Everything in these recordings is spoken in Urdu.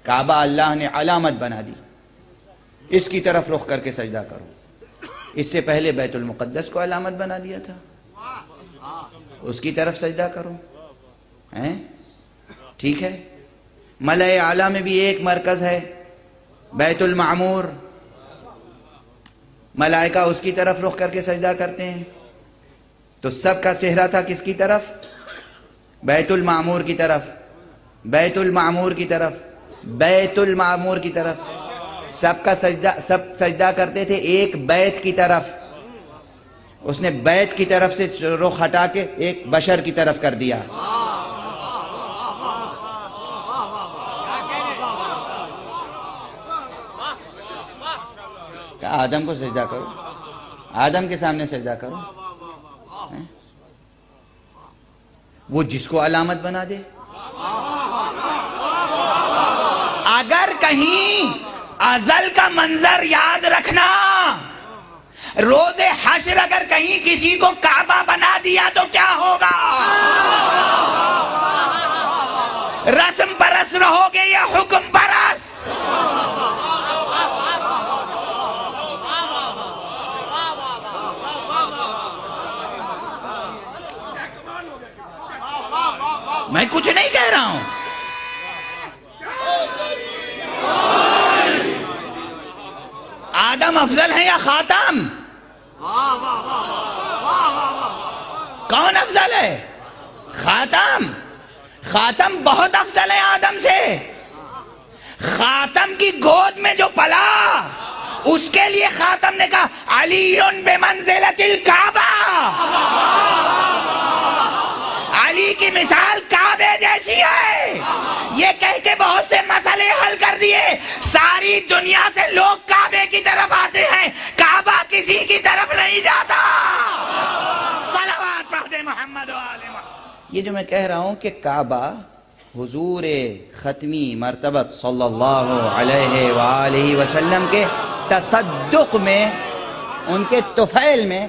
کعبہ اللہ نے علامت بنا دی، اس کی طرف رخ کر کے سجدہ کرو۔ اس سے پہلے بیت المقدس کو علامت بنا دیا تھا، اس کی طرف سجدہ کرو۔ ٹھیک ہے، ملأ اعلیٰ میں بھی ایک مرکز ہے بیت المعمور، ملائکہ اس کی طرف رخ کر کے سجدہ کرتے ہیں، تو سب کا چہرہ تھا کس کی طرف؟ بیت المعمور کی طرف، بیت المعمور کی طرف، بیت المعمور کی طرف۔ سب کا سجدہ، سب سجدہ کرتے تھے ایک بیت کی طرف، اس نے بیت کی طرف سے رخ ہٹا کے ایک بشر کی طرف کر دیا۔ کہا آدم کو سجدہ کرو، آدم کے سامنے سجدہ کرو۔ وہ جس کو علامت بنا دے۔ اگر کہیں ازل کا منظر یاد رکھنا، روز حشر اگر کہیں کسی کو کعبہ بنا دیا تو کیا ہوگا؟ رسم پرست رہو گے یا حکم پرست؟ میں کچھ نہیں کہہ رہا ہوں، آدم افضل ہے یا خاتم؟ کون افضل ہے؟ خاتم۔ خاتم بہت افضل ہے آدم سے۔ خاتم کی گود میں جو پلا، اس کے لیے خاتم نے کہا علی بمنزلۃ الکعبہ۔ علی کی مثال کعبے جیسی ہے۔ یہ کہہ کے بہت سے مسئلے حل کر دیے۔ ساری دنیا سے لوگ کعبے کی طرف آتے ہیں، کعبہ کسی کی طرف نہیں جاتا۔ صلوات پڑھ دے محمد و آل محمد۔ یہ جو میں کہہ رہا ہوں کہ کعبہ حضور ختمی مرتبت صلی اللہ علیہ وآلہ وسلم کے تصدق میں، ان کے طفیل میں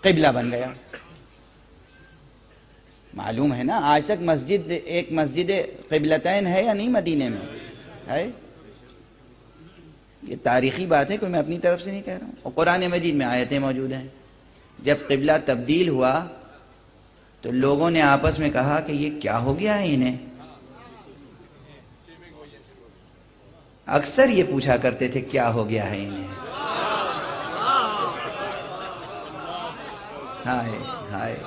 قبلہ بن گیا۔ معلوم ہے نا، آج تک ایک مسجد قبلتین ہے یا نہیں مدینے میں؟ ہے؟ یہ تاریخی بات ہے، کوئی میں اپنی طرف سے نہیں کہہ رہا ہوں، اور قرآن مجید میں آیتیں موجود ہیں۔ جب قبلہ تبدیل ہوا تو لوگوں نے آپس میں کہا کہ یہ کیا ہو گیا ہے انہیں۔ اکثر یہ پوچھا کرتے تھے کیا ہو گیا ہے انہیں۔ ہائے ہائے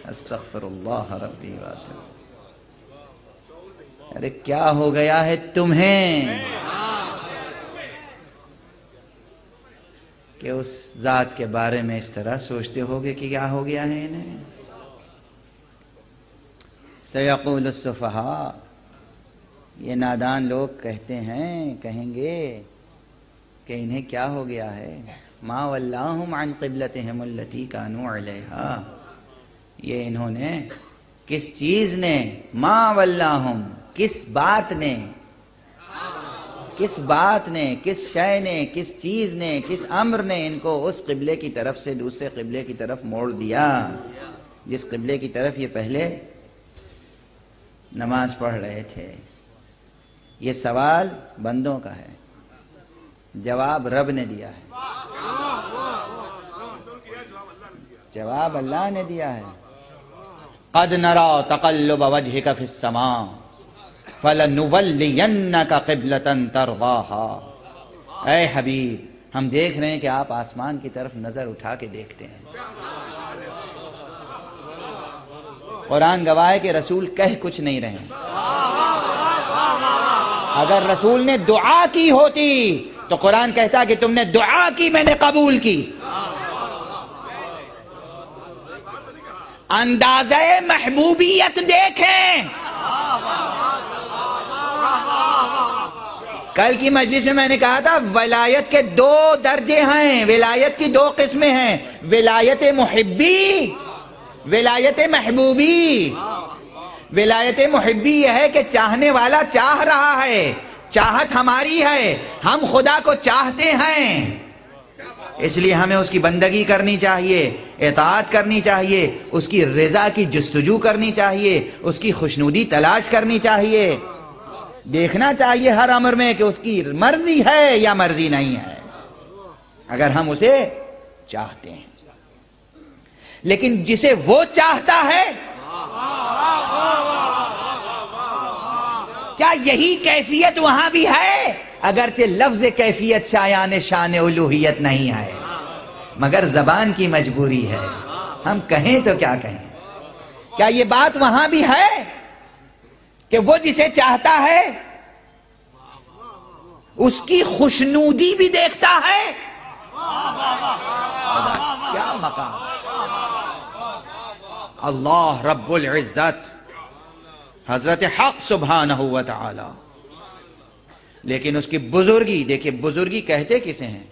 استغفر اللہ ربی واتوب۔ ارے کیا ہو گیا ہے تمہیں کہ اس ذات کے بارے میں اس طرح سوچتے ہوگے کہ کیا ہو گیا ہے انہیں۔ سیقول السفہاء، یہ نادان لوگ کہتے ہیں، کہیں گے کہ انہیں کیا ہو گیا ہے۔ ما ولاہم عن قبلتہم التی کانوا علیہا، یہ انہوں نے کس چیز نے، ما ولاہم، کس بات نے، کس بات نے، کس شے نے، کس چیز نے، کس امر نے ان کو اس قبلے کی طرف سے دوسرے قبلے کی طرف موڑ دیا جس قبلے کی طرف یہ پہلے نماز پڑھ رہے تھے۔ یہ سوال بندوں کا ہے، جواب رب نے دیا ہے، جواب اللہ نے دیا ہے۔ قد نرى تقلب وجهك في السماء فلنولينك قبلة ترضاها۔ اے حبیب، ہم دیکھ رہے ہیں کہ آپ آسمان کی طرف نظر اٹھا کے دیکھتے ہیں۔ قرآن گواہ ہے کہ رسول کہہ کچھ نہیں رہے۔ اگر رسول نے دعا کی ہوتی تو قرآن کہتا کہ تم نے دعا کی، میں نے قبول کی۔ اندازہ محبوبیت دیکھیں۔ کل کی مجلس میں نے کہا تھا ولایت کے دو درجے ہیں، ولایت کی دو قسمیں ہیں، ولایت محبی، ولایت محبوبی۔ ولایت محبی یہ ہے کہ چاہنے والا چاہ رہا ہے، چاہت ہماری ہے، ہم خدا کو چاہتے ہیں، اس لیے ہمیں اس کی بندگی کرنی چاہیے، اطاعت کرنی چاہیے، اس کی رضا کی جستجو کرنی چاہیے، اس کی خوشنودی تلاش کرنی چاہیے۔ دیکھنا چاہیے ہر امر میں کہ اس کی مرضی ہے یا مرضی نہیں ہے، اگر ہم اسے چاہتے ہیں۔ لیکن جسے وہ چاہتا ہے، کیا یہی کیفیت وہاں بھی ہے؟ اگرچہ لفظ کیفیت شایان شان الوہیت نہیں ہے، مگر زبان کی مجبوری ہے، ہم کہیں تو کیا کہیں۔ کیا یہ بات وہاں بھی ہے کہ وہ جسے چاہتا ہے اس کی خوشنودی بھی دیکھتا ہے؟ کیا مقام! اللہ رب العزت حضرت حق سبحانہ و تعالی، لیکن اس کی بزرگی دیکھیں، بزرگی کہتے کسے ہیں؟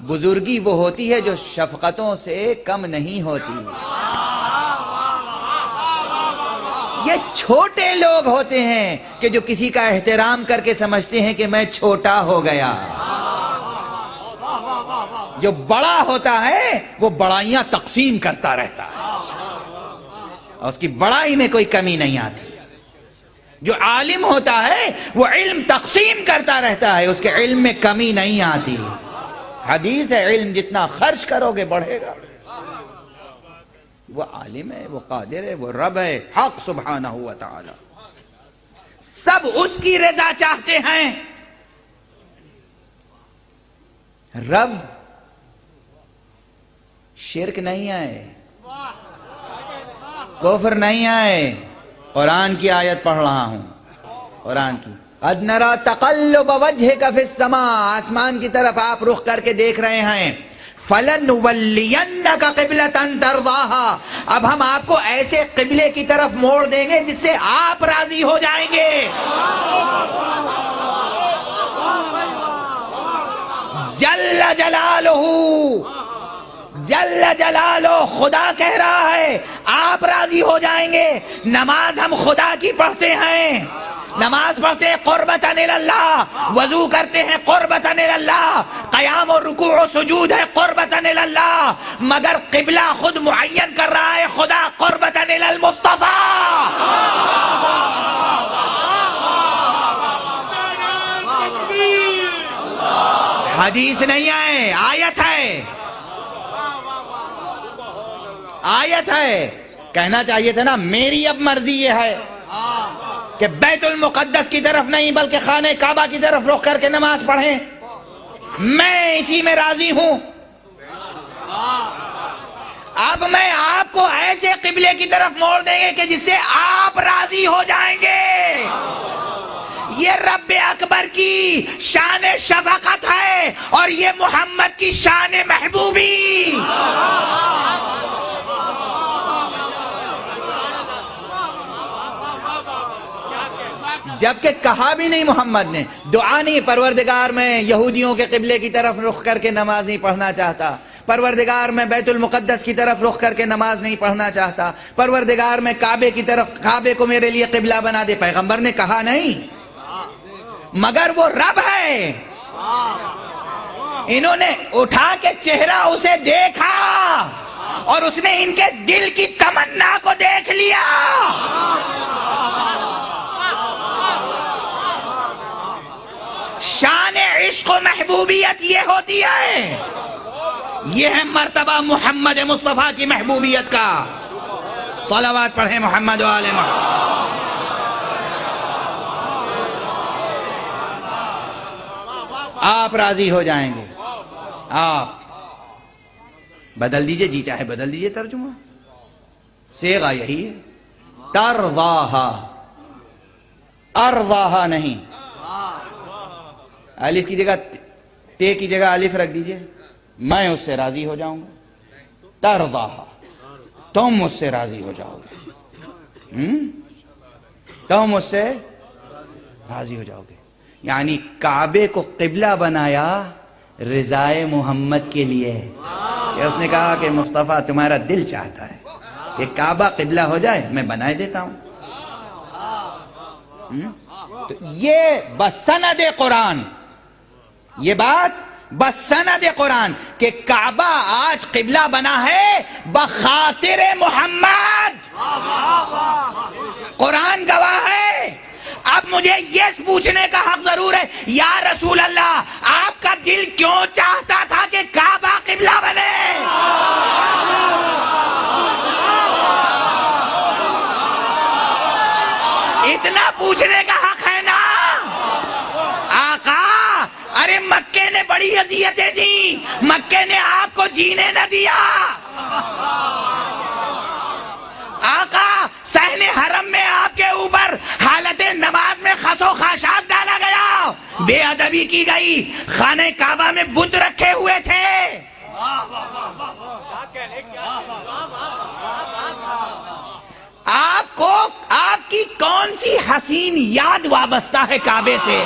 بزرگی وہ ہوتی ہے جو شفقتوں سے کم نہیں ہوتی۔ یہ چھوٹے لوگ ہوتے ہیں کہ جو کسی کا احترام کر کے سمجھتے ہیں کہ میں چھوٹا ہو گیا۔ جو بڑا ہوتا ہے وہ بڑائیاں تقسیم کرتا رہتا ہے اور اس کی بڑائی میں کوئی کمی نہیں آتی۔ جو عالم ہوتا ہے وہ علم تقسیم کرتا رہتا ہے، اس کے علم میں کمی نہیں آتی۔ حدیث ہے، علم جتنا خرچ کرو گے بڑھے گا۔ وہ عالم ہے، وہ قادر ہے، وہ رب ہے، حق سبحانہ و تعالی۔ سب اس کی رضا چاہتے ہیں۔ رب شرک نہیں آئے، کفر نہیں آئے۔ قرآن کی آیت پڑھ رہا ہوں، قرآن کی، قد نرى تقلب وجهك في السماء، آسمان کی طرف آپ رخ کر کے دیکھ رہے ہیں۔ فَلَنُوَلِّيَنَّكَ قِبْلَةً تَرْضَاهَا، اب ہم آپ کو ایسے قبلے کی طرف موڑ دیں گے جس سے آپ راضی ہو جائیں گے۔ جل جلالہ، جل جلالہ، خدا کہہ رہا ہے آپ راضی ہو جائیں گے۔ نماز ہم خدا کی پڑھتے ہیں، نماز پڑھتے ہیں قربتاً اللہ، وضو کرتے ہیں قربتاً اللہ، قیام و رکوع و سجود ہے قربتاً اللہ، مگر قبلہ خود معین کر رہا ہے خدا، قربتاً المصطفیٰ۔ حدیث نہیں ہے، آیت ہے، آیت ہے۔ کہنا چاہیے تھا نا میری اب مرضی یہ ہے کہ بیت المقدس کی طرف نہیں بلکہ خانہ کعبہ کی طرف رخ کر کے نماز پڑھیں، میں اسی میں راضی ہوں۔ اب میں آپ کو ایسے قبلے کی طرف موڑ دیں گے کہ جس سے آپ راضی ہو جائیں گے۔ یہ رب اکبر کی شان شفقت ہے اور یہ محمد کی شان محبوبی۔ جبکہ کہا بھی نہیں محمد نے، دعا نہیں، پروردگار میں یہودیوں کے قبلے کی طرف رخ کر کے نماز نہیں پڑھنا چاہتا، پروردگار میں بیت المقدس کی طرف رخ کر کے نماز نہیں پڑھنا چاہتا، پروردگار میں کعبے کی طرف، کعبے کو میرے لیے قبلہ بنا دے، پیغمبر نے کہا نہیں، مگر وہ رب ہے۔ انہوں نے اٹھا کے چہرہ اسے دیکھا اور اس نے ان کے دل کی تمنا کو دیکھ لیا۔ شان عشق و محبوبیت یہ ہوتی ہے، یہ ہے مرتبہ محمد مصطفیٰ کی محبوبیت کا۔ صلوات پڑھیں محمد و آل محمد۔ آپ راضی ہو جائیں گے۔ آپ بدل دیجئے، جی چاہے بدل دیجئے ترجمہ، صیغہ یہی ہے، ترضاہا، ارضاہا نہیں، الف کی جگہ تے کی جگہ الف رکھ دیجئے، میں اس سے راضی ہو جاؤں گا۔ ترضاہا، تم اس سے راضی ہو جاؤ گے، تم اس سے راضی ہو جاؤ گے۔ یعنی کعبے کو قبلہ بنایا رضائے محمد کے لیے، کہ اس نے کہا کہ مصطفیٰ تمہارا دل چاہتا ہے کہ کعبہ قبلہ ہو جائے، میں بنائے دیتا ہوں۔ تو یہ بسند قرآن، یہ بات بسند قرآن کہ کعبہ آج قبلہ بنا ہے بخاطر محمد۔ قرآن گواہ ہے، اب مجھے یہ پوچھنے کا حق ضرور ہے، یا رسول اللہ آپ کا دل کیوں چاہتا تھا کہ کعبہ قبلہ بنے؟ اتنا پوچھنے کا حق ہے نا آقا؟ ارے مکے نے بڑی اذیتیں دی، مکے نے آپ کو جینے نہ دیا۔ آقا صحن حرم میں آپ کے اوپر حالت نماز میں خس و خاشاک ڈالا گیا، بے ادبی کی گئی، خانہ کعبہ میں بت رکھے ہوئے تھے۔ آپ کو آپ کی کون سی حسین یاد وابستہ ہے کعبے سے؟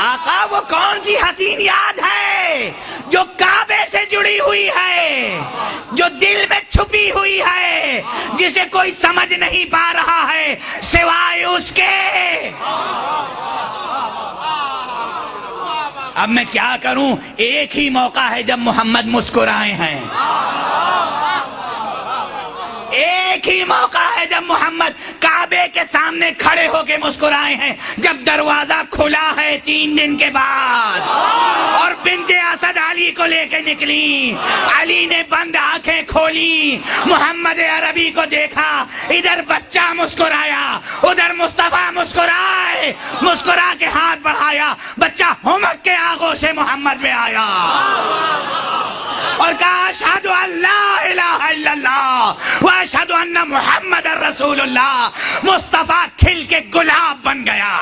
آقا وہ کون سی حسین یاد ہے جو کعبے سے جڑی ہوئی ہے، جو دل میں چھپی ہوئی ہے، جسے کوئی سمجھ نہیں پا رہا ہے سوائے اس کے؟ اب میں کیا کروں؟ ایک ہی موقع ہے جب محمد مسکرائے ہیں، ایک ہی موقع ہے جب محمد کعبے کے سامنے کھڑے ہو کے مسکرائے ہیں، جب دروازہ کھلا ہے 3 دن کے بعد اور بنت اسد علی کو لے کے نکلی، علی نے بند آنکھیں کھولی، محمد عربی کو دیکھا، ادھر بچہ مسکرایا، ادھر مصطفیٰ مسکرائے، مسکرا کے ہاتھ بڑھایا، بچہ ہمک کے آغوش محمد میں آیا اور کہا اشہد ان لا الہ الا اللہ واشہد ان محمد رسول اللہ۔ مصطفیٰ کھل کے گلاب بن گیا۔